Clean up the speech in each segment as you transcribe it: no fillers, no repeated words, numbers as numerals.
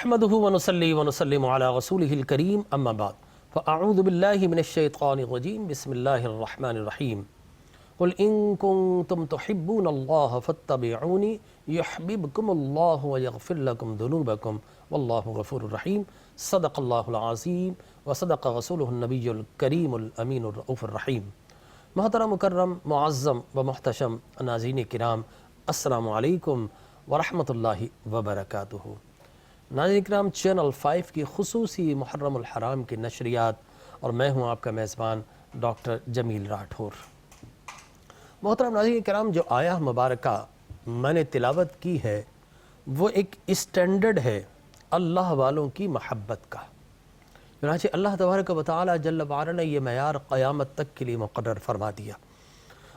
نحمده ونصلي ونسلم على رسوله الكريم اما بعد فاعوذ بالله من الشيطان الرجيم بسم الله الرحمن الرحيم قل ان كنتم تحبون الله فاتبعوني يحببكم الله ويغفر لكم ذنوبكم والله غفور رحيم صدق الله العظيم وصدق رسوله النبي الكريم الامين الرؤوف الرحيم۔ محترم مکرم معظم و محتشم ناظرین کرام، السلام علیکم ورحمۃ اللہ وبرکاتہ۔ ناظرین کرام، چینل 5 کی خصوصی محرم الحرام کی نشریات اور میں ہوں آپ کا میزبان ڈاکٹر جمیل راٹھور۔ محترم ناظرین کرام، جو آیہ مبارکہ میں نے تلاوت کی ہے وہ ایک اسٹینڈرڈ ہے اللہ والوں کی محبت کا۔ چنانچہ اللہ تبارک و تعالی جل وعلا نے یہ معیار قیامت تک کے لیے مقرر فرما دیا۔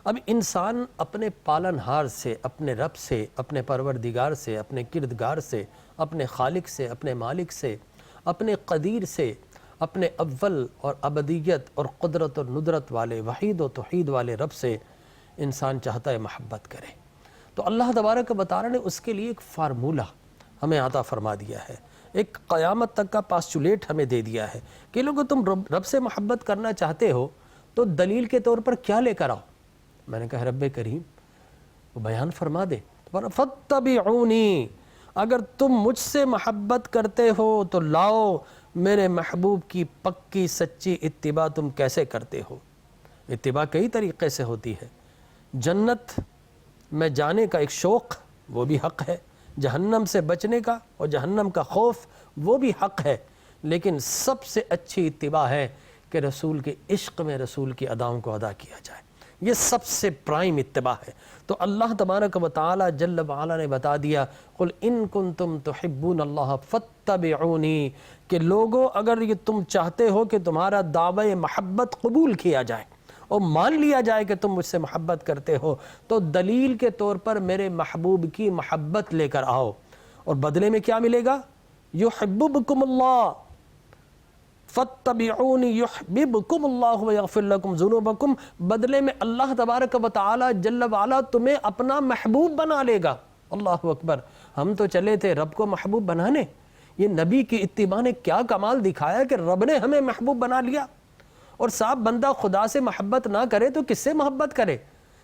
اب انسان اپنے پالنہار سے، اپنے رب سے، اپنے پروردگار سے، اپنے کردگار سے، اپنے خالق سے، اپنے مالک سے، اپنے قدیر سے، اپنے اول اور ابدیت اور قدرت اور ندرت والے وحید و توحید والے رب سے انسان چاہتا ہے محبت کرے، تو اللہ تبارک و تعالی نے اس کے لیے ایک فارمولہ ہمیں عطا فرما دیا ہے، ایک قیامت تک کا پاسچولیٹ ہمیں دے دیا ہے کہ لوگو تم رب سے محبت کرنا چاہتے ہو تو دلیل کے طور پر کیا لے کر آؤ؟ میں نے کہا رب کریم وہ بیان فرما دے۔ فَاتَّبِعُونِي، اگر تم مجھ سے محبت کرتے ہو تو لاؤ میرے محبوب کی پکی سچی اتباع تم کیسے کرتے ہو؟ اتباع کئی طریقے سے ہوتی ہے۔ جنت میں جانے کا ایک شوق وہ بھی حق ہے، جہنم سے بچنے کا اور جہنم کا خوف وہ بھی حق ہے، لیکن سب سے اچھی اتباع ہے کہ رسول کے عشق میں رسول کی اداؤں کو ادا کیا جائے، یہ سب سے پرائم اتباع ہے۔ تو اللہ تبارک و تعالی جل وعلا نے بتا دیا قل ان کنتم تحبون اللہ فاتبعونی، کہ لوگو اگر یہ تم چاہتے ہو کہ تمہارا دعوی محبت قبول کیا جائے اور مان لیا جائے کہ تم مجھ سے محبت کرتے ہو تو دلیل کے طور پر میرے محبوب کی محبت لے کر آؤ، اور بدلے میں کیا ملے گا؟ یحببکم اللہ، فاتبعونی یحببکم اللہ ویغفر لکم ذنوبکم، بدلے میں اللہ تبارک و تعالی جل وعلا تمہیں اپنا محبوب بنا لے گا۔ اللہ اکبر! ہم تو چلے تھے رب کو محبوب بنانے، یہ نبی کی اتباع نے کیا کمال دکھایا کہ رب نے ہمیں محبوب بنا لیا۔ اور صاحب بندہ خدا سے محبت نہ کرے تو کس سے محبت کرے؟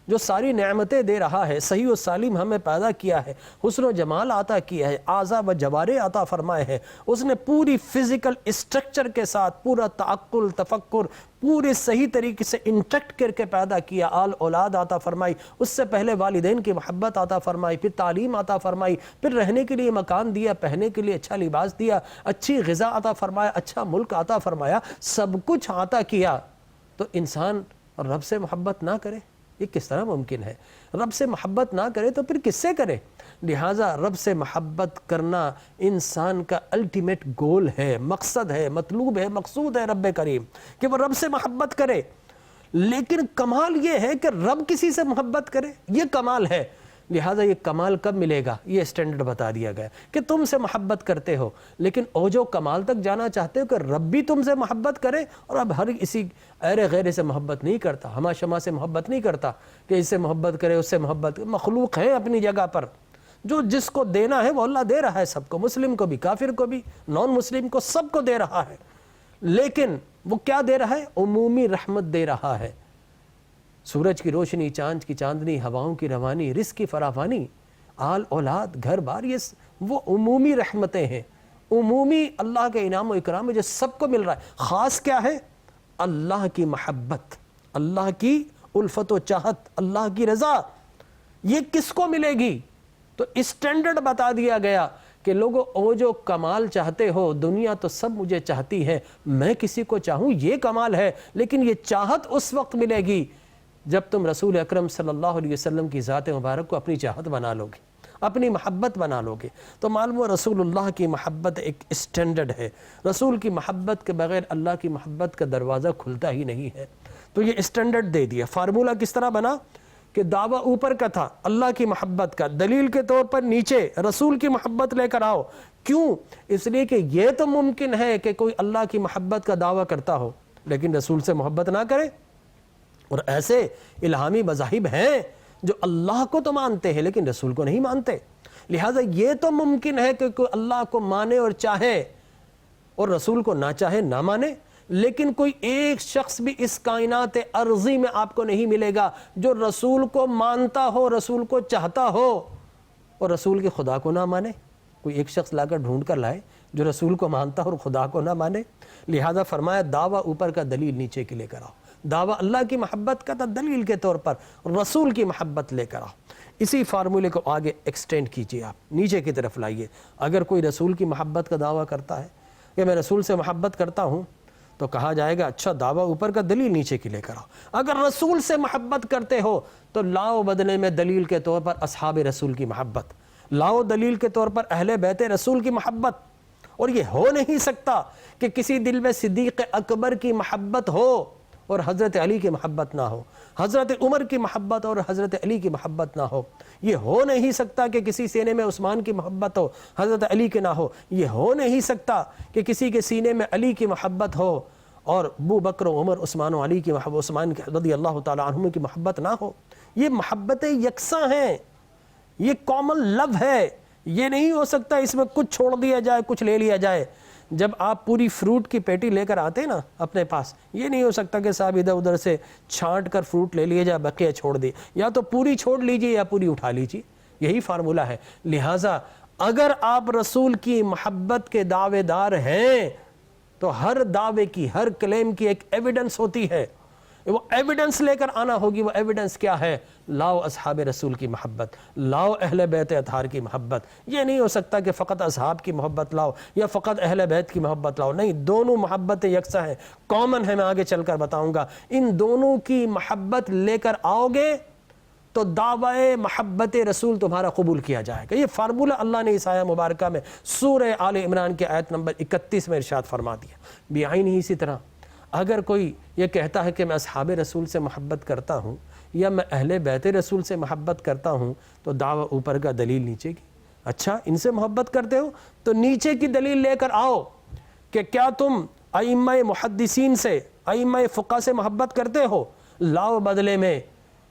جو ساری نعمتیں دے رہا ہے، صحیح و سالم ہمیں پیدا کیا ہے، حسن و جمال عطا کیا ہے، اعضاء و جوارح عطا فرمائے ہیں، اس نے پوری فزیکل اسٹرکچر کے ساتھ پورا تعقل تفکر پورے صحیح طریقے سے انٹیکٹ کر کے پیدا کیا، آل اولاد عطا فرمائی، اس سے پہلے والدین کی محبت عطا فرمائی، پھر تعلیم عطا فرمائی، پھر رہنے کے لیے مکان دیا، پہننے کے لیے اچھا لباس دیا، اچھی غذا عطا فرمایا، اچھا ملک عطا فرمایا، سب کچھ عطا کیا، تو انسان رب سے محبت نہ کرے؟ یہ کس طرح ممکن ہے؟ رب سے محبت نہ کرے تو پھر کس سے کرے؟ لہٰذا رب سے محبت کرنا انسان کا الٹیمیٹ گول ہے، مقصد ہے، مطلوب ہے، مقصود ہے رب کریم کہ وہ رب سے محبت کرے۔ لیکن کمال یہ ہے کہ رب کسی سے محبت کرے، یہ کمال ہے۔ لہٰذا یہ کمال کب ملے گا؟ یہ اسٹینڈرڈ بتا دیا گیا کہ تم سے محبت کرتے ہو، لیکن جو کمال تک جانا چاہتے ہو کہ رب بھی تم سے محبت کرے، اور اب ہر کسی ایرے غیرے سے محبت نہیں کرتا، ہما شما سے محبت نہیں کرتا کہ اس سے محبت کرے اس سے محبت، مخلوق ہے اپنی جگہ پر، جو جس کو دینا ہے وہ اللہ دے رہا ہے سب کو، مسلم کو بھی، کافر کو بھی، نان مسلم کو، سب کو دے رہا ہے، لیکن وہ کیا دے رہا ہے؟ عمومی رحمت دے رہا ہے۔ سورج کی روشنی، چاند کی چاندنی، ہواؤں کی روانی، رزق کی فراوانی، آل اولاد، گھر بار، یہ وہ عمومی رحمتیں ہیں، عمومی اللہ کے انعام و اکرام ہے جو سب کو مل رہا ہے۔ خاص کیا ہے؟ اللہ کی محبت، اللہ کی الفت و چاہت، اللہ کی رضا، یہ کس کو ملے گی؟ تو اسٹینڈرڈ بتا دیا گیا کہ لوگوں جو کمال چاہتے ہو، دنیا تو سب مجھے چاہتی ہے، میں کسی کو چاہوں یہ کمال ہے، لیکن یہ چاہت اس وقت ملے گی جب تم رسول اکرم صلی اللہ علیہ وسلم کی ذات مبارک کو اپنی چاہت بنا لو گے، اپنی محبت بنا لو گے، تو معلوم ہے رسول اللہ کی محبت ایک اسٹینڈرڈ ہے۔ رسول کی محبت کے بغیر اللہ کی محبت کا دروازہ کھلتا ہی نہیں ہے۔ تو یہ اسٹینڈرڈ دے دیا۔ فارمولہ کس طرح بنا کہ دعویٰ اوپر کا تھا اللہ کی محبت کا، دلیل کے طور پر نیچے رسول کی محبت لے کر آؤ۔ کیوں؟ اس لیے کہ یہ تو ممکن ہے کہ کوئی اللہ کی محبت کا دعویٰ کرتا ہو لیکن رسول سے محبت نہ کرے، اور ایسے الہامی مذاہب ہیں جو اللہ کو تو مانتے ہیں لیکن رسول کو نہیں مانتے، لہٰذا یہ تو ممکن ہے کہ کوئی اللہ کو مانے اور چاہے اور رسول کو نہ چاہے نہ مانے، لیکن کوئی ایک شخص بھی اس کائنات ارضی میں آپ کو نہیں ملے گا جو رسول کو مانتا ہو، رسول کو چاہتا ہو اور رسول کے خدا کو نہ مانے۔ کوئی ایک شخص لا کر ڈھونڈ کر لائے جو رسول کو مانتا ہو اور خدا کو نہ مانے۔ لہذا فرمایا دعویٰ اوپر کا، دلیل نیچے کی لے کر آؤ۔ دعویٰ اللہ کی محبت کا تھا، دلیل کے طور پر رسول کی محبت لے کر آؤ۔ اسی فارمولے کو آگے ایکسٹینڈ کیجئے، آپ نیچے کی طرف لائیے۔ اگر کوئی رسول کی محبت کا دعویٰ کرتا ہے کہ میں رسول سے محبت کرتا ہوں، تو کہا جائے گا اچھا دعویٰ اوپر کا، دلیل نیچے کی لے کر آؤ۔ اگر رسول سے محبت کرتے ہو تو لاؤ بدلے میں دلیل کے طور پر اصحاب رسول کی محبت، لاؤ دلیل کے طور پر اہل بیت رسول کی محبت۔ اور یہ ہو نہیں سکتا کہ کسی دل میں صدیق اکبر کی محبت ہو اور حضرت علی کی محبت نہ ہو، حضرت عمر کی محبت اور حضرت علی کی محبت نہ ہو۔ یہ ہو نہیں سکتا کہ کسی سینے میں عثمان کی محبت ہو، حضرت علی کے نہ ہو۔ یہ ہو نہیں سکتا کہ کسی کے سینے میں علی کی محبت ہو اور ابو بکر و عمر عثمان و علی کی محبت، عثمان رضی اللہ تعالی عنہم کی محبت نہ ہو۔ یہ محبتیں یکساں ہیں، یہ کامن لو ہے۔ یہ نہیں ہو سکتا اس میں کچھ چھوڑ دیا جائے، کچھ لے لیا جائے۔ جب آپ پوری فروٹ کی پیٹی لے کر آتے نا اپنے پاس، یہ نہیں ہو سکتا کہ صاحب ادھر ادھر سے چھانٹ کر فروٹ لے لیا جائے، بقیہ چھوڑ دی، یا تو پوری چھوڑ لیجئے یا پوری اٹھا لیجئے۔ یہی فارمولہ ہے۔ لہٰذا اگر آپ رسول کی محبت کے دعوے دار ہیں تو ہر دعوے کی، ہر کلیم کی ایک ایویڈنس ہوتی ہے، وہ ایویڈنس لے کر آنا ہوگی۔ وہ ایویڈنس کیا ہے؟ لاؤ اصحاب رسول کی محبت، لاؤ اہل بیت اطہار کی محبت۔ یہ نہیں ہو سکتا کہ فقط اصحاب کی محبت لاؤ یا فقط اہل بیت کی محبت لاؤ، نہیں، دونوں محبتیں یکساں ہیں، کامن ہے۔ میں آگے چل کر بتاؤں گا۔ ان دونوں کی محبت لے کر آؤ گے تو دعوی محبت رسول تمہارا قبول کیا جائے گا۔ یہ فارمولہ اللہ نے اس آیہ مبارکہ میں سورہ آل عمران کے آیت نمبر 31 میں ارشاد فرما دیا۔ بعین ہی اسی طرح اگر کوئی یہ کہتا ہے کہ میں اصحاب رسول سے محبت کرتا ہوں یا میں اہل بیت رسول سے محبت کرتا ہوں، تو دعویٰ اوپر کا، دلیل نیچے کی۔ اچھا ان سے محبت کرتے ہو تو نیچے کی دلیل لے کر آؤ کہ کیا تم ائمہ محدثین سے، ائمہ فقہ سے محبت کرتے ہو؟ لاؤ بدلے میں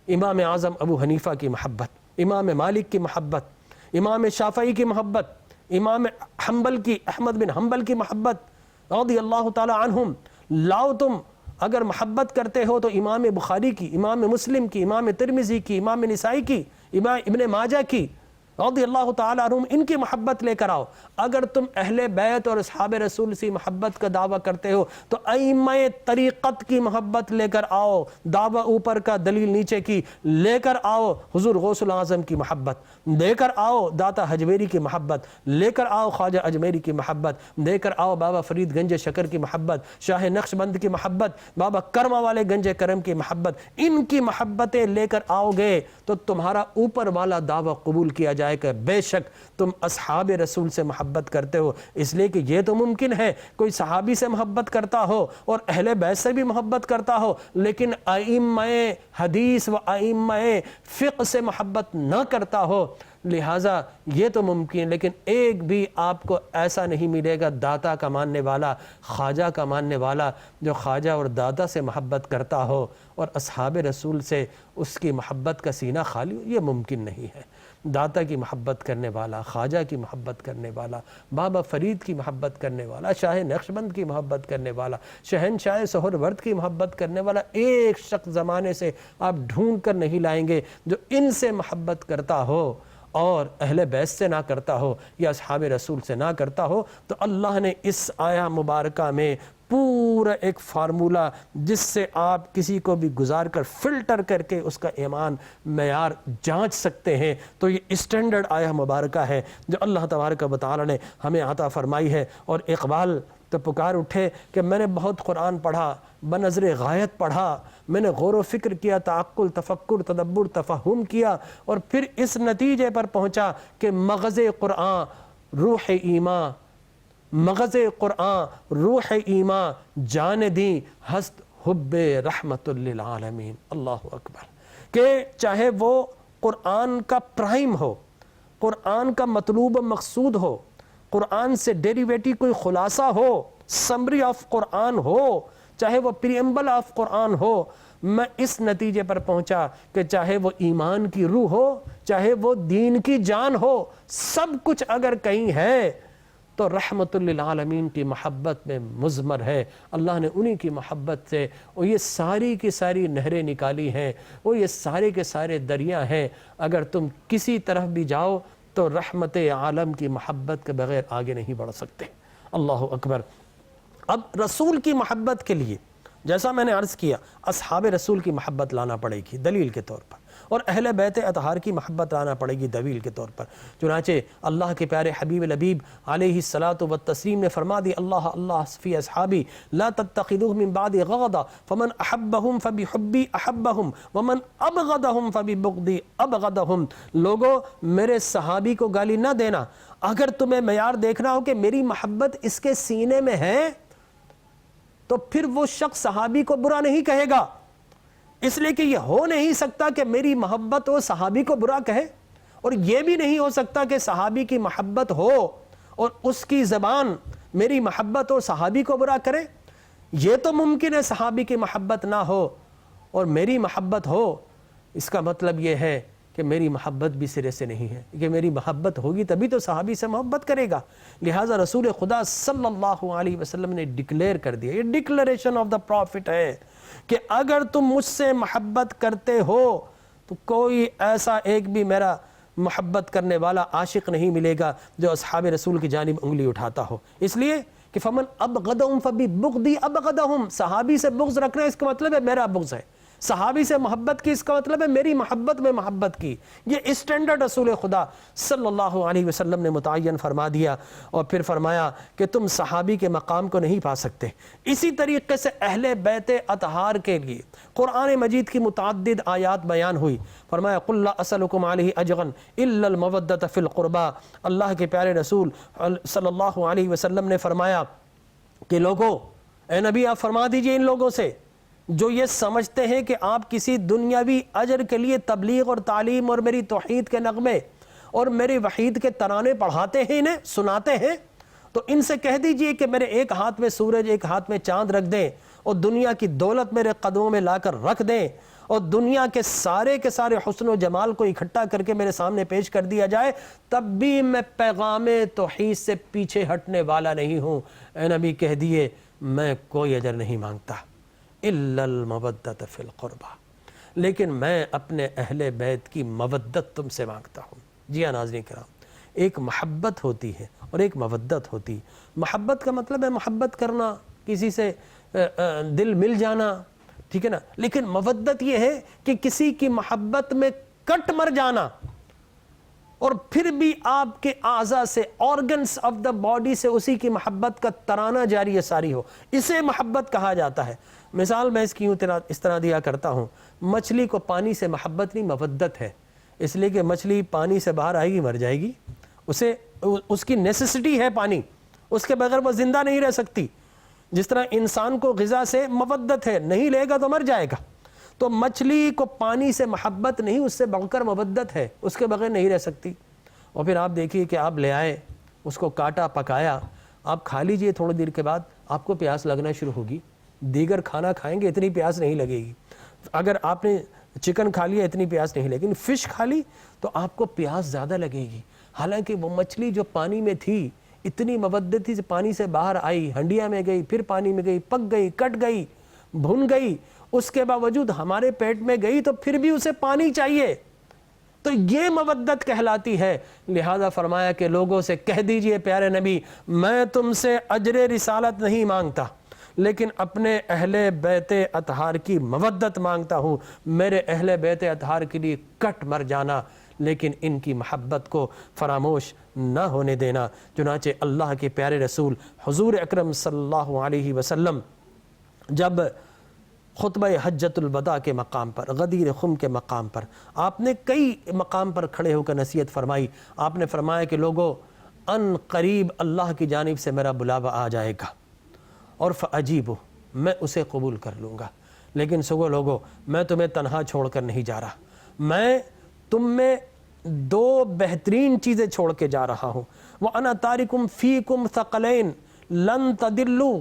امام اعظم ابو حنیفہ کی محبت، امام مالک کی محبت، امام شافعی کی محبت، امام حنبل کی، احمد بن حنبل کی محبت رضی اللہ تعالی عنہم۔ لاؤ تم اگر محبت کرتے ہو تو امام بخاری کی، امام مسلم کی، امام ترمذی کی، امام نسائی کی، امام ابن ماجہ کی رضی اللہ تعالی عنہم، ان کی محبت لے کر آؤ۔ اگر تم اہل بیت اور اصحاب رسول سے محبت کا دعویٰ کرتے ہو تو ائمہ طریقت کی محبت لے کر آؤ، دعویٰ اوپر کا، دلیل نیچے کی لے کر آؤ۔ حضور غوث الاعظم کی محبت لے کر آؤ، داتا حجویری کی محبت لے کر آؤ، خواجہ اجمیری کی محبت لے کر آؤ، بابا فرید گنج شکر کی محبت، شاہ نقشبند کی محبت، بابا کرما والے گنج کرم کی محبت، ان کی محبتیں لے کر آؤ گے تو تمہارا اوپر والا دعویٰ قبول کیا جائے کہ بے شک تم اصحاب رسول سے محبت کرتے ہو۔ اس لیے کہ یہ تو ممکن ہے کوئی صحابی سے محبت کرتا ہو اور اہل بیت سے بھی محبت کرتا ہو، لیکن ائمہ حدیث و ائمہ فقہ سے محبت نہ کرتا ہو۔ لہٰذا یہ تو ممکن، لیکن ایک بھی آپ کو ایسا نہیں ملے گا داتا کا ماننے والا، خواجہ کا ماننے والا، جو خواجہ اور داتا سے محبت کرتا ہو اور اصحاب رسول سے اس کی محبت کا سینہ خالی ہو۔ یہ ممکن نہیں ہے۔ داتا کی محبت کرنے والا، خواجہ کی محبت کرنے والا، بابا فرید کی محبت کرنے والا، شاہ نقشبند کی محبت کرنے والا، شہنشاہ سہرورد کی محبت کرنے والا ایک شخص زمانے سے آپ ڈھونڈ کر نہیں لائیں گے جو ان سے محبت کرتا ہو اور اہل بیت سے نہ کرتا ہو یا اصحاب رسول سے نہ کرتا ہو۔ تو اللہ نے اس آیہ مبارکہ میں پورا ایک فارمولہ جس سے آپ کسی کو بھی گزار کر فلٹر کر کے اس کا ایمان معیار جانچ سکتے ہیں، تو یہ اسٹینڈرڈ آیہ مبارکہ ہے جو اللہ تبارک و تعالی نے ہمیں عطا فرمائی ہے۔ اور اقبال تو پکار اٹھے کہ میں نے بہت قرآن پڑھا، بنظر غایت پڑھا، میں نے غور و فکر کیا، تعقل، تفکر، تدبر، تفہم کیا، اور پھر اس نتیجے پر پہنچا کہ مغز قرآن روح ایمان، مغز قرآن روح ایمان جان دیں ہست حب رحمت للعالمین۔ اللہ اکبر۔ کہ چاہے وہ قرآن کا پرائم ہو، قرآن کا مطلوب و مقصود ہو، قرآن سے ڈیریویٹی کوئی خلاصہ ہو، سمری آف قرآن ہو، چاہے وہ پریمبل آف قرآن ہو، میں اس نتیجے پر پہنچا کہ چاہے وہ ایمان کی روح ہو، چاہے وہ دین کی جان ہو، سب کچھ اگر کہیں ہے تو رحمت للعالمین کی محبت میں مضمر ہے۔ اللہ نے انہی کی محبت سے وہ یہ ساری کی ساری نہریں نکالی ہیں، وہ یہ سارے کے سارے دریا ہیں۔ اگر تم کسی طرف بھی جاؤ تو رحمت عالم کی محبت کے بغیر آگے نہیں بڑھ سکتے۔ اللہ اکبر۔ اب رسول کی محبت کے لیے جیسا میں نے عرض کیا، اصحاب رسول کی محبت لانا پڑے گی دلیل کے طور پر، اور اہل بیت اطہار کی محبت لانا پڑے گی دلیل کے طور پر۔ چنانچہ اللہ کے پیارے حبیب لبیب علیہ الصلاۃ والتسلیم نے فرما دی، اللہ اللہ فی اصحابی لا تتخذوہ من بعد غضا فمن احبہم فبحبی احبہم ومن ابغضہم فببغضی ابغضہم۔ لوگو میرے صحابی کو گالی نہ دینا، اگر تمہیں معیار دیکھنا ہو کہ میری محبت اس کے سینے میں ہے تو پھر وہ شخص صحابی کو برا نہیں کہے گا، اس لیے کہ یہ ہو نہیں سکتا کہ میری محبت ہو صحابی کو برا کہے، اور یہ بھی نہیں ہو سکتا کہ صحابی کی محبت ہو اور اس کی زبان میری محبت ہو صحابی کو برا کرے۔ یہ تو ممکن ہے صحابی کی محبت نہ ہو اور میری محبت ہو، اس کا مطلب یہ ہے کہ میری محبت بھی سرے سے نہیں ہے، کہ میری محبت ہوگی تبھی تو صحابی سے محبت کرے گا۔ لہٰذا رسول خدا صلی اللہ علیہ وسلم نے ڈکلیئر کر دیا، یہ ڈکلیریشن آف دا پروفٹ ہے کہ اگر تم مجھ سے محبت کرتے ہو تو کوئی ایسا ایک بھی میرا محبت کرنے والا عاشق نہیں ملے گا جو اصحاب رسول کی جانب انگلی اٹھاتا ہو۔ اس لیے کہ فمن ابغضہم فببغضی ابغضہم، صحابی سے بغض رکھنا اس کا مطلب ہے میرا بغض ہے، صحابی سے محبت کی اس کا مطلب ہے میری محبت میں محبت کی۔ یہ اسٹینڈرڈ رسول خدا صلی اللہ علیہ وسلم نے متعین فرما دیا، اور پھر فرمایا کہ تم صحابی کے مقام کو نہیں پا سکتے۔ اسی طریقے سے اہل بیت اطہار کے لیے قرآن مجید کی متعدد آیات بیان ہوئی۔ فرمایا قل لا اسألکم علیہ اجرا الا المودۃ فی القربى۔ اللہ کے پیارے رسول صلی اللہ علیہ وسلم نے فرمایا کہ لوگوں، اے نبی آپ فرما دیجئے ان لوگوں سے جو یہ سمجھتے ہیں کہ آپ کسی دنیاوی اجر کے لیے تبلیغ اور تعلیم اور میری توحید کے نغمے اور میری وحید کے ترانے پڑھاتے ہیں، انہیں سناتے ہیں، تو ان سے کہہ دیجئے کہ میرے ایک ہاتھ میں سورج ایک ہاتھ میں چاند رکھ دیں اور دنیا کی دولت میرے قدموں میں لا کر رکھ دیں اور دنیا کے سارے حسن و جمال کو اکٹھا کر کے میرے سامنے پیش کر دیا جائے، تب بھی میں پیغام توحید سے پیچھے ہٹنے والا نہیں ہوں۔ اے نبی کہہ دیے میں کوئی اجر نہیں مانگتا الا المودۃ فی القربى، لیکن میں اپنے اہل بیت کی مودت تم سے مانگتا ہوں۔ جی ہاں ناظرین کرام، ایک محبت ہوتی ہے اور ایک مودت ہوتی۔ محبت کا مطلب ہے محبت کرنا، کسی سے دل مل جانا، ٹھیک ہے نا، لیکن مودت یہ ہے کہ کسی کی محبت میں کٹ مر جانا اور پھر بھی آپ کے اعضاء سے، آرگنز آف دا باڈی سے اسی کی محبت کا ترانہ جاری ساری ہو، اسے محبت کہا جاتا ہے۔ مثال میں اس کی اس طرح دیا کرتا ہوں، مچھلی کو پانی سے محبت نہیں مودت ہے، اس لیے کہ مچھلی پانی سے باہر آئے گی مر جائے گی، اس کی نیسیسٹی ہے پانی، اس کے بغیر وہ زندہ نہیں رہ سکتی۔ جس طرح انسان کو غذا سے مودت ہے، نہیں لے گا تو مر جائے گا، تو مچھلی کو پانی سے محبت نہیں، اس سے بڑھ کر مودت ہے، اس کے بغیر نہیں رہ سکتی۔ اور پھر آپ دیکھیے کہ آپ لے آئے، اس کو کاٹا، پکایا، آپ کھا لیجئے، تھوڑی دیر کے بعد آپ کو پیاس لگنا شروع ہوگی۔ دیگر کھانا کھائیں گے اتنی پیاس نہیں لگے گی، اگر آپ نے چکن کھا لیا اتنی پیاس نہیں لگے گی، فش کھا لی تو آپ کو پیاس زیادہ لگے گی۔ حالانکہ وہ مچھلی جو پانی میں تھی، اتنی مودت تھی، پانی سے باہر آئی، ہنڈیا میں گئی، پھر پانی میں گئی، پک گئی، کٹ گئی، بھن گئی، اس کے باوجود ہمارے پیٹ میں گئی تو پھر بھی اسے پانی چاہیے، تو یہ مودت کہلاتی ہے۔ لہذا فرمایا کہ لوگوں سے کہہ دیجئے پیارے نبی میں تم سے اجر رسالت نہیں مانگتا، لیکن اپنے اہل بیت اطہار کی مودت مانگتا ہوں، میرے اہل بیت اطہار کے لیے کٹ مر جانا، لیکن ان کی محبت کو فراموش نہ ہونے دینا۔ چنانچہ اللہ کے پیارے رسول حضور اکرم صلی اللہ علیہ وسلم جب خطبہ حجۃ الوداع کے مقام پر، غدیر خم کے مقام پر، آپ نے کئی مقام پر کھڑے ہو کر نصیحت فرمائی۔ آپ نے فرمایا کہ لوگوں، ان قریب اللہ کی جانب سے میرا بلاوا آ جائے گا اور فَأَجِیبُ، میں اسے قبول کر لوں گا، لیکن سگو لوگوں میں تمہیں تنہا چھوڑ کر نہیں جا رہا، میں تم میں دو بہترین چیزیں چھوڑ کے جا رہا ہوں۔ وَأَنَا تَارِكُمْ فِيكُمْ ثَقَلَيْنِ لَن تَضِلُّوا،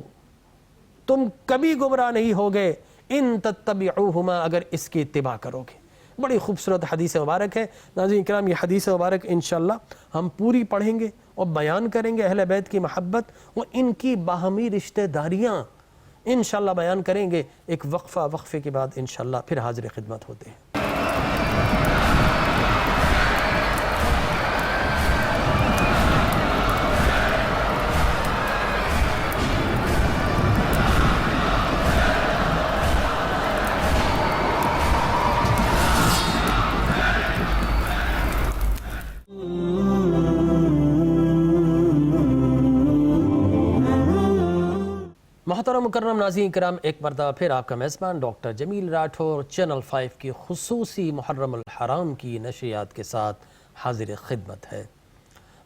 تم کبھی گمراہ نہیں ہوگے ان تتبعوہما اگر اس کی اتباع کرو گے۔ بڑی خوبصورت حدیث مبارک ہے ناظرین کرام، یہ حدیث مبارک انشاءاللہ ہم پوری پڑھیں گے اور بیان کریں گے اہل بیت کی محبت اور ان کی باہمی رشتہ داریاں انشاءاللہ بیان کریں گے۔ ایک وقفے کے بعد انشاءاللہ پھر حاضر خدمت ہوتے ہیں۔ محترم مکرم ناظرین کرام، ایک مرتبہ پھر آپ کا میزبان ڈاکٹر جمیل راٹھور چینل 5 کی خصوصی محرم الحرام کی نشریات کے ساتھ حاضر خدمت ہے۔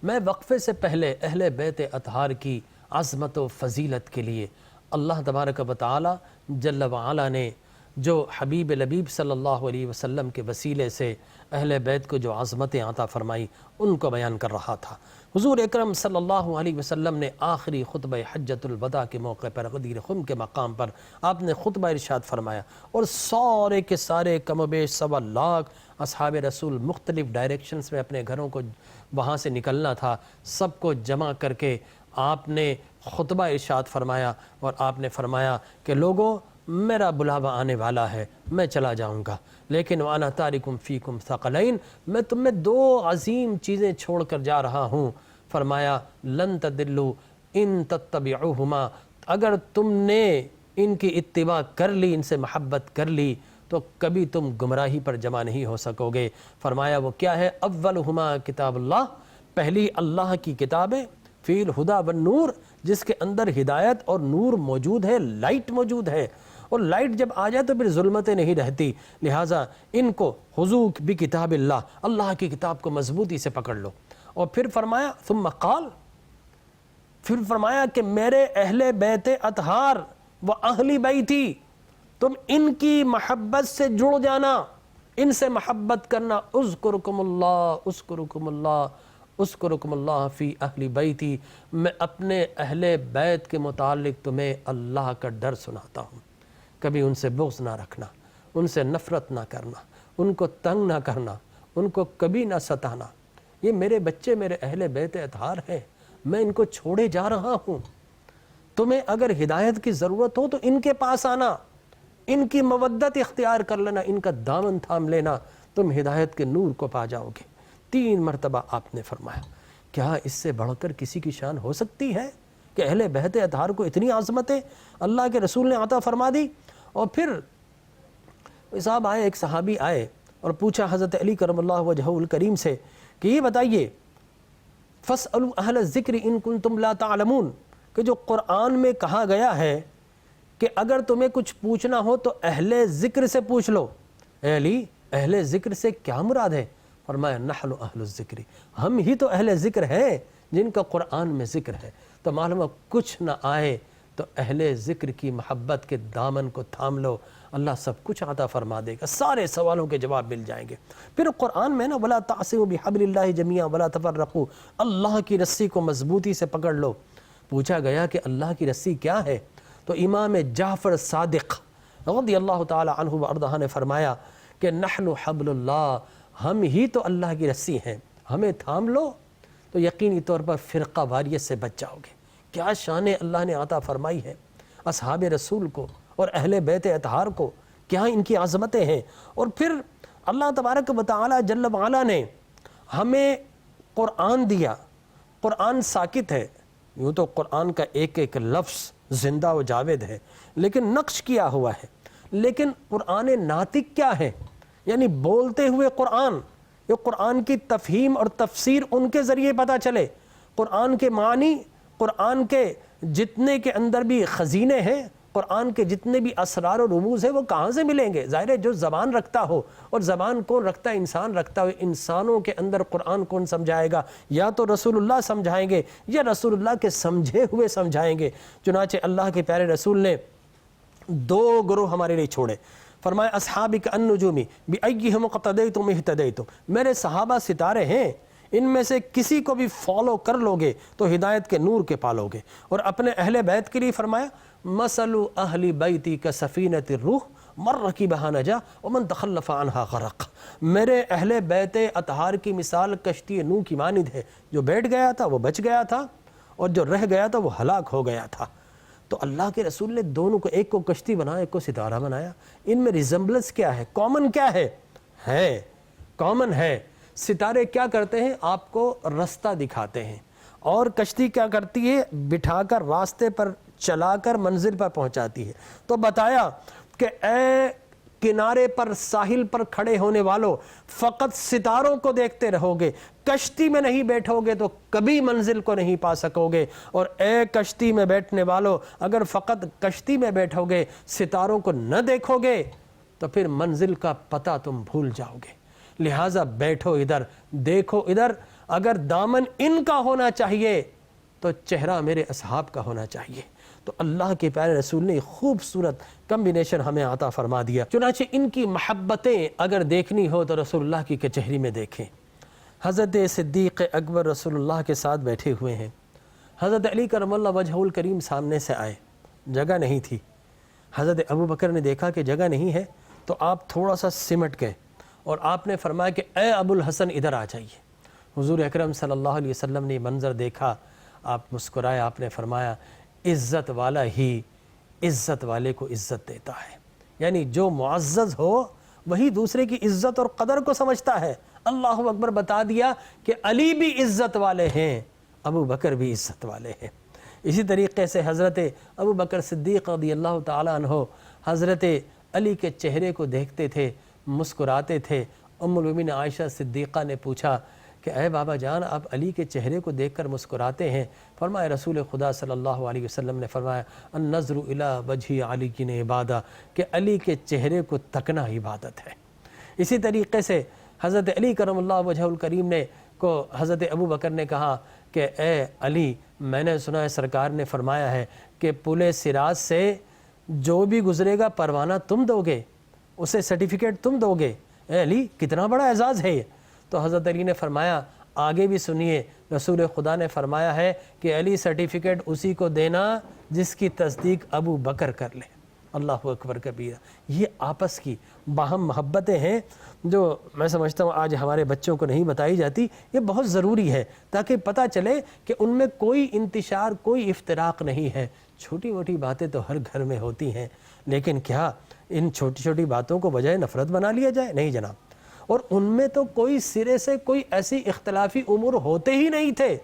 میں وقفے سے پہلے اہل بیت اطہار کی عظمت و فضیلت کے لیے اللہ تبارک و تعالی جل وعلا نے جو حبیب لبیب صلی اللہ علیہ وسلم کے وسیلے سے اہل بیت کو جو عظمتیں عطا فرمائی ان کو بیان کر رہا تھا۔ حضور اکرم صلی اللہ علیہ وسلم نے آخری خطبہ حجۃ الوداع کے موقع پر غدیر خم کے مقام پر آپ نے خطبہ ارشاد فرمایا اور سارے کے سارے کم و بیش 1.25 لاکھ اصحاب رسول مختلف ڈائریکشنز میں اپنے گھروں کو وہاں سے نکلنا تھا، سب کو جمع کر کے آپ نے خطبہ ارشاد فرمایا اور آپ نے فرمایا کہ لوگوں میرا بلاوا آنے والا ہے، میں چلا جاؤں گا، لیکن وَأَنَا تَارِكُمْ فِيكُمْ ثَقَلَيْن، میں تم میں 2 عظیم چیزیں چھوڑ کر جا رہا ہوں۔ فرمایا لَن تَضِلُّوا إِن تَتَّبِعُوهُمَا، اگر تم نے ان کی اتباع کر لی، ان سے محبت کر لی تو کبھی تم گمراہی پر جمع نہیں ہو سکو گے۔ فرمایا وہ کیا ہے؟ اولہما کتاب اللہ، پہلی اللہ کی کتاب ہے، فی الہدیٰ والنور، جس کے اندر ہدایت اور نور موجود ہے، لائٹ موجود ہے، اور لائٹ جب آ جائے تو پھر ظلمتیں نہیں رہتی، لہٰذا ان کو خذو بکتاب اللہ، اللہ کی کتاب کو مضبوطی سے پکڑ لو۔ اور پھر فرمایا ثم قال، پھر فرمایا کہ میرے اہل بیت اطہار و اہل بیتی، تم ان کی محبت سے جڑ جانا، ان سے محبت کرنا۔ اذکرکم اللہ اذکرکم اللہ اذکرکم اللہ فی اہل بیتی، میں اپنے اہل بیت کے متعلق تمہیں اللہ کا ڈر سناتا ہوں، کبھی ان سے بغض نہ رکھنا، ان سے نفرت نہ کرنا، ان کو تنگ نہ کرنا، ان کو کبھی نہ ستانا۔ یہ میرے بچے میرے اہل بیت اطہار ہیں، میں ان کو چھوڑے جا رہا ہوں، تمہیں اگر ہدایت کی ضرورت ہو تو ان کے پاس آنا، ان کی مودت اختیار کر لینا، ان کا دامن تھام لینا، تم ہدایت کے نور کو پا جاؤ گے۔ 3 مرتبہ آپ نے فرمایا۔ کیا اس سے بڑھ کر کسی کی شان ہو سکتی ہے کہ اہل بیت اطہار کو اتنی عظمتیں اللہ کے رسول نے عطا فرما دی؟ اور پھر صاحب آئے، ایک صحابی آئے اور پوچھا حضرت علی کرم اللہ وجہہ الکریم سے کہ یہ بتائیے فَاسْأَلُوا أَهْلَ الذِّكْرِ إِن كُنتُمْ لَا تَعْلَمُونَ، کہ جو قرآن میں کہا گیا ہے کہ اگر تمہیں کچھ پوچھنا ہو تو اہل ذکر سے پوچھ لو۔ اے علی، اہل ذکر سے کیا مراد ہے؟ فرمایا نحن اہل الذکر، ہم ہی تو اہل ذکر ہیں جن کا قرآن میں ذکر ہے۔ تو معلوم کچھ نہ آئے تو اہل ذکر کی محبت کے دامن کو تھام لو، اللہ سب کچھ عطا فرما دے گا، سارے سوالوں کے جواب مل جائیں گے۔ پھر قرآن میں نا وَلَا تَعْصِمُوا بِحَبْلِ اللَّهِ جَمِيعًا وَلَا تَفَرَّقُوا، اللہ کی رسی کو مضبوطی سے پکڑ لو۔ پوچھا گیا کہ اللہ کی رسی کیا ہے؟ تو امام جعفر صادق رضی اللہ تعالی عنہ وارضاہ نے فرمایا کہ نحن حبل اللہ، ہم ہی تو اللہ کی رسی ہیں، ہمیں تھام لو تو یقینی طور پر فرقہ واریت سے بچ جاؤ گے۔ کیا شان اللہ نے عطا فرمائی ہے اصحاب رسول کو اور اہل بیت اطہار کو، کیا ان کی عظمتیں ہیں۔ اور پھر اللہ تبارک و تعالی جل وعلا نے ہمیں قرآن دیا، قرآن ساکت ہے، یوں تو قرآن کا ایک ایک لفظ زندہ و جاوید ہے لیکن نقش کیا ہوا ہے، لیکن قرآن ناطق کیا ہے؟ یعنی بولتے ہوئے قرآن، یہ قرآن کی تفہیم اور تفسیر ان کے ذریعے پتہ چلے، قرآن کے معنی، قرآن کے جتنے کے اندر بھی خزینے ہیں، قرآن کے جتنے بھی اسرار و رموز ہیں وہ کہاں سے ملیں گے؟ ظاہر ہے جو زبان رکھتا ہو، اور زبان کون رکھتا ہے؟ انسان رکھتا ہو۔ انسانوں کے اندر قرآن کون سمجھائے گا؟ یا تو رسول اللہ سمجھائیں گے یا رسول اللہ کے سمجھے ہوئے سمجھائیں گے۔ چنانچہ اللہ کے پیارے رسول نے 2 گروہ ہمارے لیے چھوڑے، فرمایا اصحابی کا النجومی بأیہم اقتدیتم اہتدیتم، میرے صحابہ ستارے ہیں، ان میں سے کسی کو بھی فالو کر لوگے تو ہدایت کے نور کے پالو گے۔ اور اپنے اہل بیت کے لیے فرمایا مثل اہل بیتی کا سفینۃ الروح من رکبھا نجا ومن تخلف عنہا غرق۔ میرے اہل بیت اطہار کی مثال کشتی نوح کی مانند ہے، جو بیٹھ گیا تھا وہ بچ گیا تھا اور جو رہ گیا تھا وہ ہلاک ہو گیا تھا۔ تو اللہ کے رسول نے دونوں کو، ایک کو کشتی بنایا ایک کو ستارہ بنایا۔ ان میں ریزمبلنس کیا ہے؟ کامن کیا ہے؟ کامن ہے۔ ستارے کیا کرتے ہیں؟ آپ کو رستہ دکھاتے ہیں، اور کشتی کیا کرتی ہے؟ بٹھا کر راستے پر چلا کر منزل پر پہنچاتی ہے۔ تو بتایا کہ اے کنارے پر ساحل پر کھڑے ہونے والوں، فقط ستاروں کو دیکھتے رہو گے، کشتی میں نہیں بیٹھو گے تو کبھی منزل کو نہیں پا سکو گے۔ اور اے کشتی میں بیٹھنے والوں، اگر فقط کشتی میں بیٹھو گے، ستاروں کو نہ دیکھو گے تو پھر منزل کا پتہ تم بھول جاؤ گے۔ لہٰذا بیٹھو ادھر، دیکھو ادھر۔ اگر دامن ان کا ہونا چاہیے تو چہرہ میرے اصحاب کا ہونا چاہیے۔ تو اللہ کے پیارے رسول نے خوبصورت کمبینیشن ہمیں عطا فرما دیا۔ چنانچہ ان کی محبتیں اگر دیکھنی ہو تو رسول اللہ کی کچہری میں دیکھیں۔ حضرت صدیق اکبر رسول اللہ کے ساتھ بیٹھے ہوئے ہیں، حضرت علی کرم اللہ وجہہ الکریم سامنے سے آئے، جگہ نہیں تھی۔ حضرت ابو بکر نے دیکھا کہ جگہ نہیں ہے تو آپ تھوڑا سا سمٹ گئے، اور آپ نے فرمایا کہ اے ابو الحسن ادھر آ جائیے۔ حضور اکرم صلی اللہ علیہ وسلم نے منظر دیکھا، آپ مسکرائے، آپ نے فرمایا عزت والا ہی عزت والے کو عزت دیتا ہے۔ یعنی جو معزز ہو وہی دوسرے کی عزت اور قدر کو سمجھتا ہے۔ اللہ اکبر، بتا دیا کہ علی بھی عزت والے ہیں، ابو بکر بھی عزت والے ہیں۔ اسی طریقے سے حضرت ابو بکر صدیق رضی اللہ تعالیٰ عنہ حضرت علی کے چہرے کو دیکھتے تھے، مسکراتے تھے۔ ام المؤمنین عائشہ صدیقہ نے پوچھا کہ اے بابا جان، آپ علی کے چہرے کو دیکھ کر مسکراتے ہیں؟ فرمایا رسول خدا صلی اللہ علیہ وسلم نے فرمایا النظر الی وجہ علی کی عبادہ، کہ علی کے چہرے کو تکنا عبادت ہے۔ اسی طریقے سے حضرت علی کرم اللہ وجہ الکریم نے کو حضرت ابو بکر نے کہا کہ اے علی، میں نے سنا ہے سرکار نے فرمایا ہے کہ پل صراط سے جو بھی گزرے گا پروانہ تم دو گے، اسے سرٹیفکیٹ تم دو گے۔ اے علی، کتنا بڑا اعزاز ہے یہ۔ تو حضرت علی نے فرمایا آگے بھی سنیے، رسول خدا نے فرمایا ہے کہ علی سرٹیفکیٹ اسی کو دینا جس کی تصدیق ابو بکر کر لے۔ اللہ اکبر کبیرہ۔ یہ آپس کی باہم محبتیں ہیں جو میں سمجھتا ہوں آج ہمارے بچوں کو نہیں بتائی جاتی۔ یہ بہت ضروری ہے تاکہ پتہ چلے کہ ان میں کوئی انتشار، کوئی افتراق نہیں ہے۔ چھوٹی موٹی باتیں تو ہر گھر میں ہوتی ہیں، لیکن کیا ان چھوٹی چھوٹی باتوں کو بجائے نفرت بنا لیا جائے؟ نہیں جناب۔ اور ان میں تو کوئی سرے سے کوئی ایسی اختلافی امور ہوتے ہی نہیں تھے۔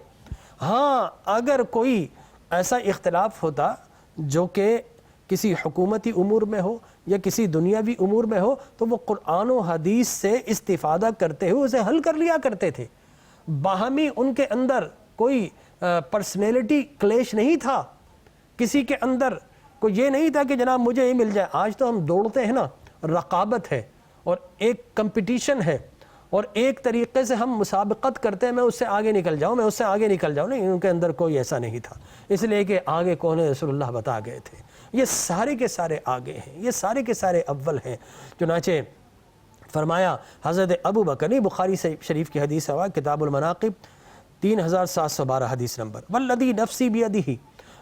ہاں، اگر کوئی ایسا اختلاف ہوتا جو کہ کسی حکومتی امور میں ہو یا کسی دنیاوی امور میں ہو تو وہ قرآن و حدیث سے استفادہ کرتے ہوئے اسے حل کر لیا کرتے تھے۔ باہمی ان کے اندر کوئی پرسنالٹی کلیش نہیں تھا، کسی کے اندر کوئی یہ نہیں تھا کہ جناب مجھے یہ مل جائے۔ آج تو ہم دوڑتے ہیں نا، رقابت ہے اور ایک کمپٹیشن ہے اور ایک طریقے سے ہم مسابقت کرتے ہیں، میں اس سے آگے نکل جاؤں، میں اس سے آگے نکل جاؤں۔ نہیں، ان کے اندر کوئی ایسا نہیں تھا، اس لیے کہ آگے کون ہے رسول اللہ بتا گئے تھے۔ یہ سارے کے سارے آگے ہیں، یہ سارے کے سارے اول ہیں۔ چنانچہ فرمایا حضرت ابو بکر، بخاری شریف کی حدیث ہے، کتاب المناقب 3712 حدیث نمبر، والذی نفسی بیدہ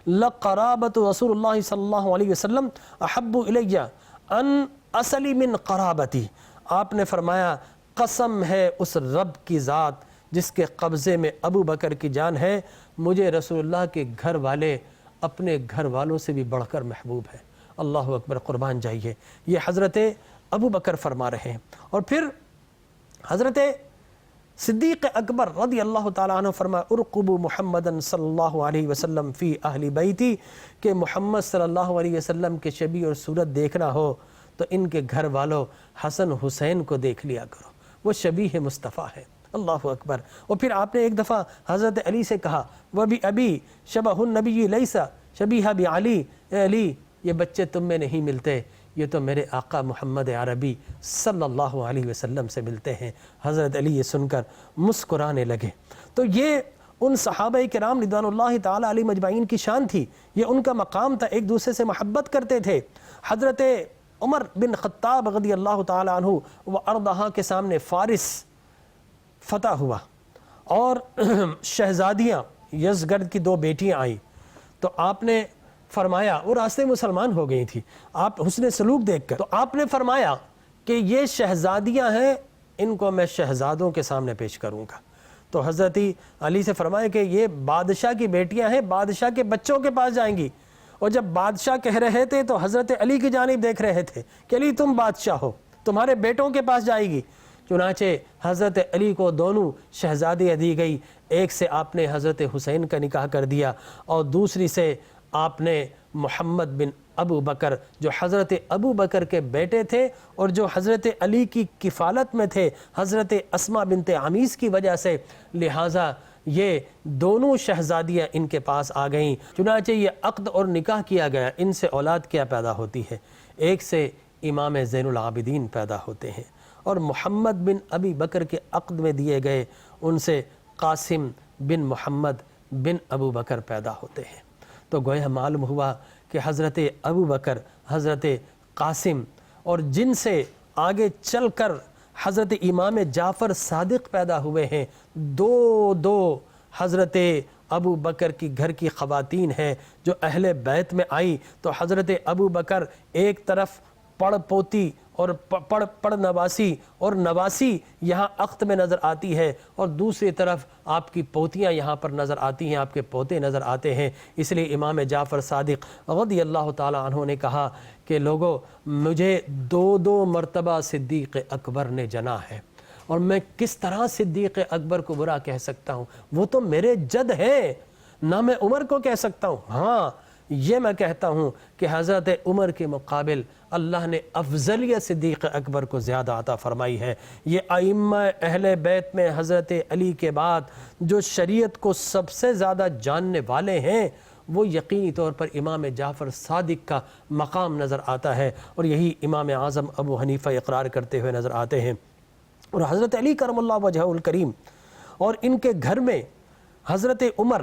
لقرابۃ رسول اللہ صلی اللہ علیہ وسلم احب الی ان اصلی من قرابتی۔ آپ نے فرمایا قسم ہے اس رب کی ذات جس کے قبضے میں ابو بکر کی جان ہے، مجھے رسول اللہ کے گھر والے اپنے گھر والوں سے بھی بڑھ کر محبوب ہے۔ اللہ اکبر، قربان جائیے۔ یہ حضرت ابو بکر فرما رہے ہیں۔ اور پھر حضرت صدیق اکبر رضی اللہ تعالیٰ عنہ فرمایا ارقبوا محمدً صلی اللہ علیہ وسلم فی اہل بیتی، کہ محمد صلی اللہ علیہ وسلم کے شبیہ اور صورت دیکھنا ہو تو ان کے گھر والوں حسن حسین کو دیکھ لیا کرو، وہ شبیہ مصطفیٰ ہے۔ اللہ اکبر۔ اور پھر آپ نے ایک دفعہ حضرت علی سے کہا وَبِأَبِي شَبَهُ النَّبِيِّ لَيْسَ شَبِيهَ بِعَلِي، اے علی یہ بچے تم میں نہیں ملتے، یہ تو میرے آقا محمد عربی صلی اللہ علیہ وسلم سے ملتے ہیں۔ حضرت علی یہ سن کر مسکرانے لگے۔ تو یہ ان صحابہ کرام رضوان اللہ تعالی علیہ مجمعین کی شان تھی، یہ ان کا مقام تھا، ایک دوسرے سے محبت کرتے تھے۔ حضرت عمر بن خطاب رضی اللہ تعالی عنہ و ارضہ کے سامنے فارس فتح ہوا اور شہزادیاں یزگرد کی 2 بیٹیاں آئیں تو آپ نے فرمایا، وہ راستے مسلمان ہو گئی تھی آپ حسن سلوک دیکھ کر، تو آپ نے فرمایا کہ یہ شہزادیاں ہیں، ان کو میں شہزادوں کے سامنے پیش کروں گا۔ تو حضرت علی سے فرمایا کہ یہ بادشاہ کی بیٹیاں ہیں، بادشاہ کے بچوں کے پاس جائیں گی۔ اور جب بادشاہ کہہ رہے تھے تو حضرت علی کی جانب دیکھ رہے تھے کہ علی تم بادشاہ ہو، تمہارے بیٹوں کے پاس جائے گی۔ چنانچہ حضرت علی کو دونوں شہزادیاں دی گئی، ایک سے آپ نے حضرت حسین کا نکاح کر دیا اور دوسری سے آپ نے محمد بن ابو بکر، جو حضرت ابو بکر کے بیٹے تھے اور جو حضرت علی کی کفالت میں تھے حضرت اسماء بنت عمیس کی وجہ سے، لہٰذا یہ دونوں شہزادیاں ان کے پاس آ گئیں۔ چنانچہ یہ عقد اور نکاح کیا گیا۔ ان سے اولاد کیا پیدا ہوتی ہے؟ ایک سے امام زین العابدین پیدا ہوتے ہیں، اور محمد بن ابی بکر کے عقد میں دیے گئے ان سے قاسم بن محمد بن ابو بکر پیدا ہوتے ہیں۔ تو گویا معلوم ہوا کہ حضرت ابو بکر، حضرت قاسم، اور جن سے آگے چل کر حضرت امام جعفر صادق پیدا ہوئے ہیں، دو حضرت ابو بکر کی گھر کی خواتین ہیں جو اہل بیت میں آئی۔ تو حضرت ابو بکر ایک طرف پڑ پوتی اور پڑ نواسی اور نواسی یہاں عقد میں نظر آتی ہے، اور دوسری طرف آپ کی پوتیاں یہاں پر نظر آتی ہیں، آپ کے پوتے نظر آتے ہیں۔ اس لیے امام جعفر صادق رضی اللہ تعالی عنہ نے کہا کہ لوگوں، مجھے 2 مرتبہ صدیق اکبر نے جنا ہے، اور میں کس طرح صدیق اکبر کو برا کہہ سکتا ہوں؟ وہ تو میرے جد ہیں، نہ میں عمر کو کہہ سکتا ہوں۔ ہاں، یہ میں کہتا ہوں کہ حضرت عمر کے مقابل اللہ نے افضلیت صدیق اکبر کو زیادہ عطا فرمائی ہے۔ یہ ائمہ اہل بیت میں حضرت علی کے بعد جو شریعت کو سب سے زیادہ جاننے والے ہیں، وہ یقینی طور پر امام جعفر صادق کا مقام نظر آتا ہے، اور یہی امام اعظم ابو حنیفہ اقرار کرتے ہوئے نظر آتے ہیں۔ اور حضرت علی کرم اللہ وجہہ الکریم اور ان کے گھر میں حضرت عمر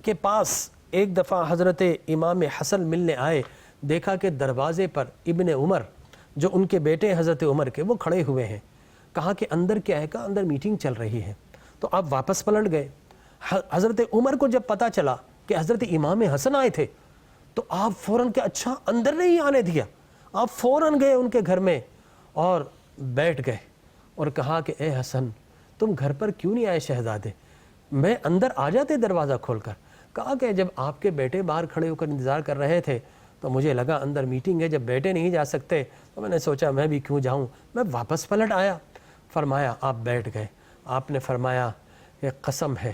کے پاس ایک دفعہ حضرت امام حسن ملنے آئے، دیکھا کہ دروازے پر ابن عمر جو ان کے بیٹے حضرت عمر کے، وہ کھڑے ہوئے ہیں۔ کہا کہ اندر کیا ہے؟ کہا اندر میٹنگ چل رہی ہے۔ تو آپ واپس پلٹ گئے۔ حضرت عمر کو جب پتہ چلا کہ حضرت امام حسن آئے تھے تو آپ فوراً کہ اچھا اندر نہیں آنے دیا، آپ فوراً گئے ان کے گھر میں اور بیٹھ گئے اور کہا کہ اے حسن، تم گھر پر کیوں نہیں آئے شہزادے؟ میں اندر آ جاتے دروازہ کھول کر۔ کہا کہ جب آپ کے بیٹے باہر کھڑے ہو کر انتظار کر رہے تھے تو مجھے لگا اندر میٹنگ ہے، جب بیٹے نہیں جا سکتے تو میں نے سوچا میں بھی کیوں جاؤں، میں واپس پلٹ آیا۔ فرمایا آپ بیٹھ گئے۔ آپ نے فرمایا کہ قسم ہے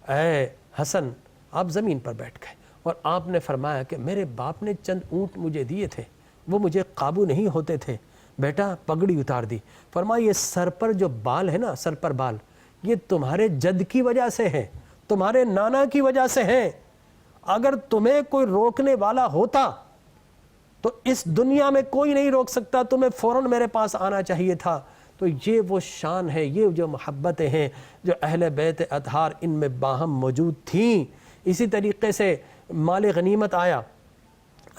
اے حسن، آپ زمین پر بیٹھ گئے، اور آپ نے فرمایا کہ میرے باپ نے چند اونٹ مجھے دیے تھے، وہ مجھے قابو نہیں ہوتے تھے، بیٹا پگڑی اتار دی۔ فرمایا یہ سر پر جو بال ہے نا، سر پر بال، یہ تمہارے جد کی وجہ سے ہے، تمہارے نانا کی وجہ سے ہیں۔ اگر تمہیں کوئی روکنے والا ہوتا تو اس دنیا میں کوئی نہیں روک سکتا، تمہیں فوراً میرے پاس آنا چاہیے تھا۔ تو یہ وہ شان ہے، یہ جو محبتیں ہیں جو اہل بیت اطہار ان میں باہم موجود تھیں۔ اسی طریقے سے مال غنیمت آیا،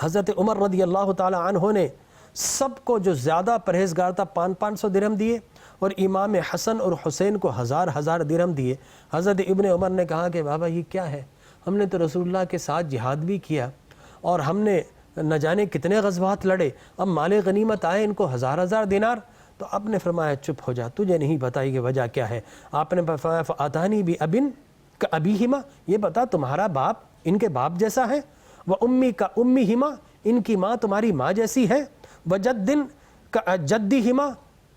حضرت عمر رضی اللہ تعالی عنہ نے سب کو جو زیادہ پرہیزگار تھا 500 درہم دیے، اور امام حسن اور حسین کو 1000 درہم دیے۔ حضرت ابن عمر نے کہا کہ بابا یہ کیا ہے؟ ہم نے تو رسول اللہ کے ساتھ جہاد بھی کیا اور ہم نے نہ جانے کتنے غزوات لڑے، اب مال غنیمت آئے ان کو 1000 دینار۔ تو آپ نے فرمایا چپ ہو جا، تجھے نہیں بتائی کہ وجہ کیا ہے۔ آپ نے فرمایا فَآتَانِي بِأَبٍ كَأَبِيهِمَا، یہ بتا تمہارا باپ ان کے باپ جیسا ہے، وَأُمِّي كَأُمِّهِمَا، ان کی ماں تمہاری ماں جیسی ہے، وَجَدٍ كَجَدِّهِمَا،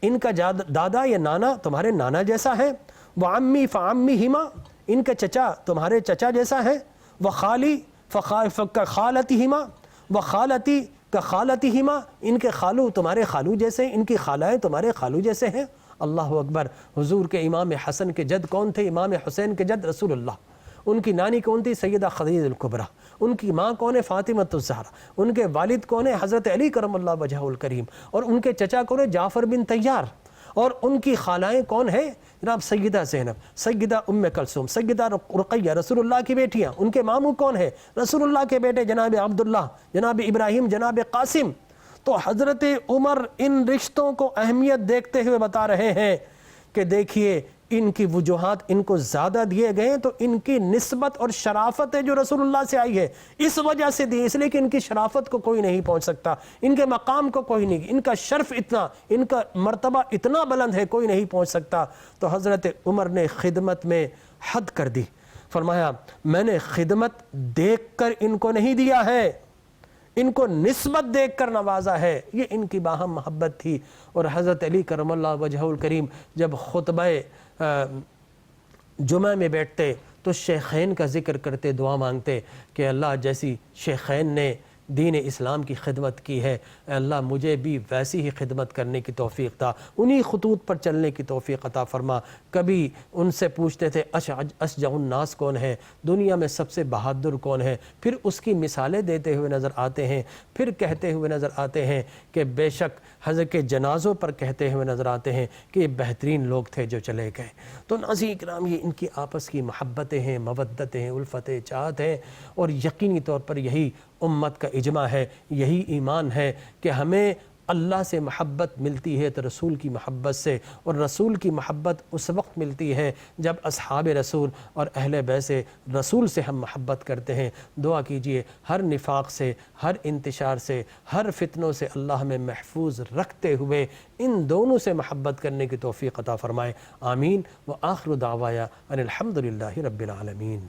ان کا دادا یا نانا تمہارے نانا جیسا ہے، وَعَمِّي فَعَمِّهِمَا، ان کا چچا تمہارے چچا جیسا ہے، وَخَالِي فَخَالَتِهِمَا، وَخَالَتِي كَخَالَتِهِمَا، ان کے خالو تمہارے خالو جیسے، ان کی خالائیں تمہارے خالو جیسے ہیں۔ اللہ اکبر۔ حضور کے امام حسن کے جد کون تھے؟ امام حسین کے جد رسول اللہ۔ ان کی نانی کون تھی؟ سیدہ خدیجہ الکبریٰ۔ ان کی ماں کون ہے؟ فاطمہ الزہرا۔ ان کے والد کون ہے؟ حضرت علی کرم اللہ وجہہ الکریم۔ اور ان کے چچا کون ہے؟ جعفر بن طیار۔ اور ان کی خالائیں کون ہیں؟ جناب سیدہ زینب، سیدہ ام کلثوم، سیدہ رقیہ، رسول اللہ کی بیٹیاں۔ ان کے ماموں کون ہیں؟ رسول اللہ کے بیٹے جناب عبداللہ، جناب ابراہیم، جناب قاسم۔ تو حضرت عمر ان رشتوں کو اہمیت دیکھتے ہوئے بتا رہے ہیں کہ دیکھیے ان کی وجوہات ان کو زیادہ دیے گئے ہیں تو ان کی نسبت اور شرافت ہے جو رسول اللہ سے آئی ہے اس وجہ سے دی، اس لیے کہ ان کی شرافت کو کوئی نہیں پہنچ سکتا، ان کے مقام کو کوئی نہیں، ان کا شرف اتنا، ان کا مرتبہ اتنا بلند ہے کوئی نہیں پہنچ سکتا۔ تو حضرت عمر نے خدمت میں حد کر دی، فرمایا میں نے خدمت دیکھ کر ان کو نہیں دیا ہے، ان کو نسبت دیکھ کر نوازا ہے۔ یہ ان کی باہم محبت تھی۔ اور حضرت علی کرم اللہ وجہہ الکریم جب خطبہ جمعہ میں بیٹھتے تو شیخین کا ذکر کرتے، دعا مانگتے کہ اللہ جیسی شیخین نے دین اسلام کی خدمت کی ہے، اے اللہ مجھے بھی ویسی ہی خدمت کرنے کی توفیق تھا، انہی خطوط پر چلنے کی توفیق عطا فرما۔ کبھی ان سے پوچھتے تھے اشجع الناس کون ہے، دنیا میں سب سے بہادر کون ہے، پھر اس کی مثالیں دیتے ہوئے نظر آتے ہیں، پھر کہتے ہوئے نظر آتے ہیں کہ بے شک حضرت کے جنازوں پر کہتے ہوئے نظر آتے ہیں کہ یہ بہترین لوگ تھے جو چلے گئے۔ تو ناظرین کرام یہ ان کی آپس کی محبتیں ہیں، مودتیں ہیں، الفتیں، چاہت ہیں، اور یقینی طور پر یہی امت کا اجماع ہے، یہی ایمان ہے کہ ہمیں اللہ سے محبت ملتی ہے تو رسول کی محبت سے، اور رسول کی محبت اس وقت ملتی ہے جب اصحاب رسول اور اہل بیت سے رسول سے ہم محبت کرتے ہیں۔ دعا کیجئے ہر نفاق سے، ہر انتشار سے، ہر فتنوں سے اللہ ہمیں محفوظ رکھتے ہوئے ان دونوں سے محبت کرنے کی توفیق عطا فرمائے، آمین۔ وآخر دعوایا ان الحمدللہ رب العالمین۔